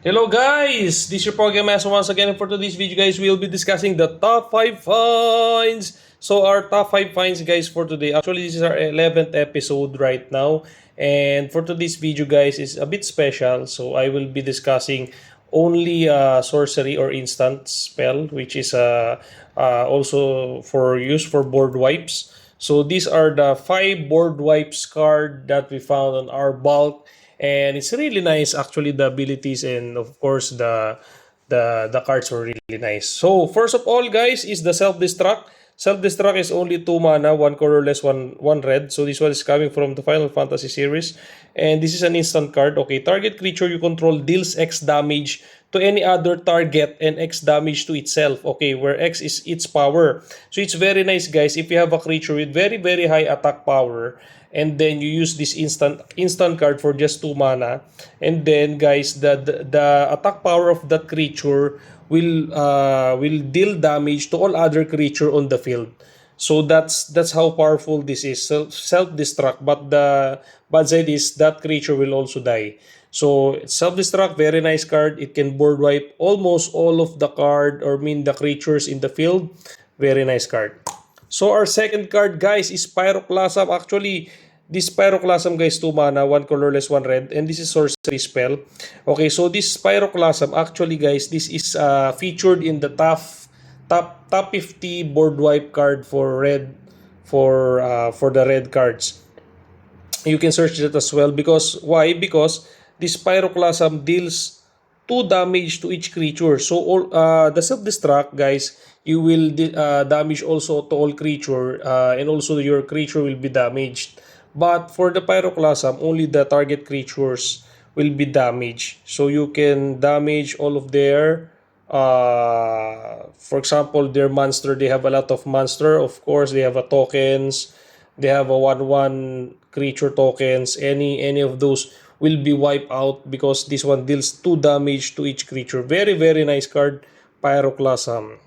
Hello guys, this is your Program Master once again, and for today's video guys, we'll be discussing the top 5 finds. So our top 5 finds guys for today, actually this is our 11th episode right now, and for today's video guys is a bit special. So I will be discussing only sorcery or instant spell, which is also for use for board wipes. So these are the 5 board wipes card that we found on our bulk, and it's really nice actually, the abilities, and of course the cards were really nice. So first of all guys is the self-destruct is only 2 mana, 1 colorless, one red. So this one is coming from the Final Fantasy series, and this is an instant card. Okay, target creature you control deals X damage to any other target and X damage to itself. Okay, where X is its power. So it's very nice guys if you have a creature with very high attack power, and then you use this instant card for just 2 mana, and then guys the attack power of that creature will deal damage to all other creature on the field. So that's how powerful this is. Self-destruct, but the bad side is that creature will also die. So self-destruct, very nice card. It can board wipe almost all of the card, or mean the creatures in the field. Very nice card. So our second card guys is Pyroclasm. Actually, this Pyroclasm guys, 2 mana, 1 colorless, 1 red, and this is sorcery spell. Okay, so this Pyroclasm actually guys, this is featured in the top 50 board wipe card for red, for the red cards. You can search that as well, because why? Because this Pyroclasm deals 2 damage to each creature. So all the self-destruct guys, you will damage also to all creature, and also your creature will be damaged. But for the Pyroclasm, only the target creatures will be damaged. So you can damage all of their for example, their monster. They have a lot of monster. Of course, they have a tokens. They have a 1/1 creature tokens. Any of those will be wiped out, because this one deals 2 damage to each creature. Very nice card, Pyroclasm.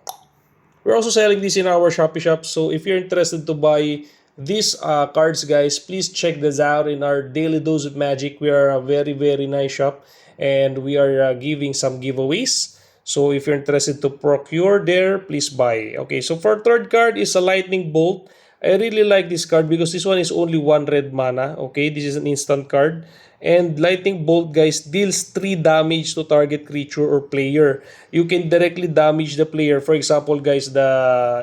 We're also selling this in our Shopee shop. So if you're interested to buy these cards guys, please check this out in our Daily Dose of Magic. We are a very nice shop, and we are giving some giveaways. So if you're interested to procure there, please buy. Okay, so for third card is a Lightning Bolt. I really like this card because this one is only 1 red mana. Okay, this is an instant card. And Lightning Bolt guys deals 3 damage to target creature or player. You can directly damage the player. For example guys,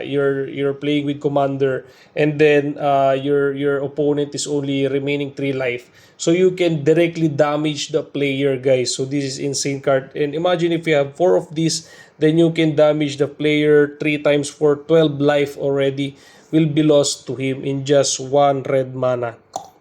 you're playing with commander, and then your opponent is only remaining 3 life. So you can directly damage the player guys. So this is insane card. And imagine if you have 4 of these, then you can damage the player 3 times for 12 life already will be lost to him in just 1 red mana.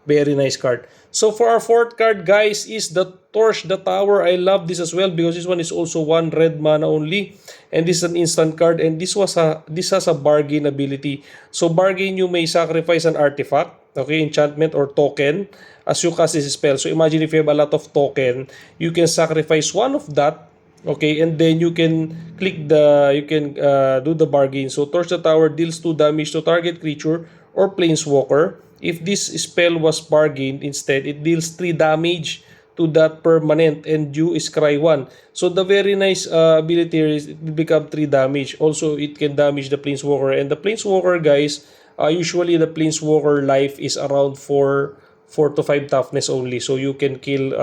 Very nice card. So for our fourth card guys is the Torch the Tower. I love this as well because this one is also 1 red mana only, and this is an instant card, and this has a bargain ability. So bargain, you may sacrifice an artifact, okay, enchantment or token as you cast this spell. So imagine if you have a lot of token, you can sacrifice one of that. Okay, and then you can do the bargain. So Torch the Tower deals 2 damage to target creature or planeswalker. If this spell was bargained, instead it deals 3 damage to that permanent, and you is cry 1. So the very nice ability here is it will become 3 damage. Also, it can damage the planeswalker, and the planeswalker guys, usually the planeswalker life is around 4 to 5 toughness only. So you can kill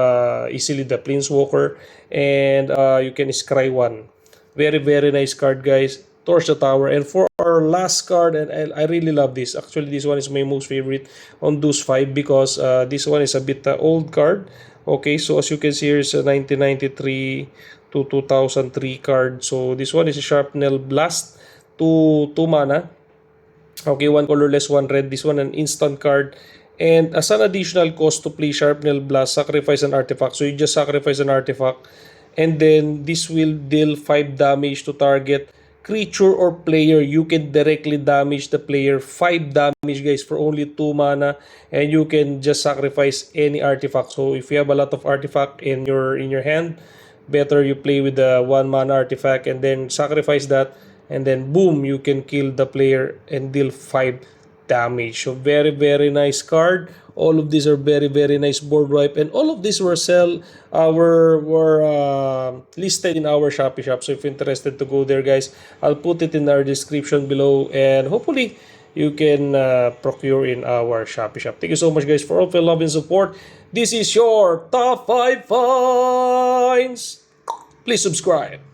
easily the planeswalker, and you can scry 1. Very nice card guys, Torch the Tower. And for our last card, and I really love this. Actually, this one is my most favorite on those 5, because this one is a bit old card. Okay, so as you can see here is a 1993 to 2003 card. So this one is a Sharpnel Blast, 2 mana. Okay, 1 colorless, 1 red. This one an instant card. And as an additional cost to play Sharpnel Blast, sacrifice an artifact. So you just sacrifice an artifact, and then this will deal 5 damage to target creature or player. You can directly damage the player 5 damage guys for only 2 mana, and you can just sacrifice any artifact. So if you have a lot of artifact in your hand, better you play with the 1 mana artifact, and then sacrifice that, and then boom, you can kill the player and deal 5 damage. So very nice card. All of these are very nice board wipe, and all of these were listed in our Shopee shop. So if you're interested to go there, guys, I'll put it in our description below, and hopefully you can procure in our Shopee shop. Thank you so much, guys, for all your love and support. This is your top 5 finds. Please subscribe.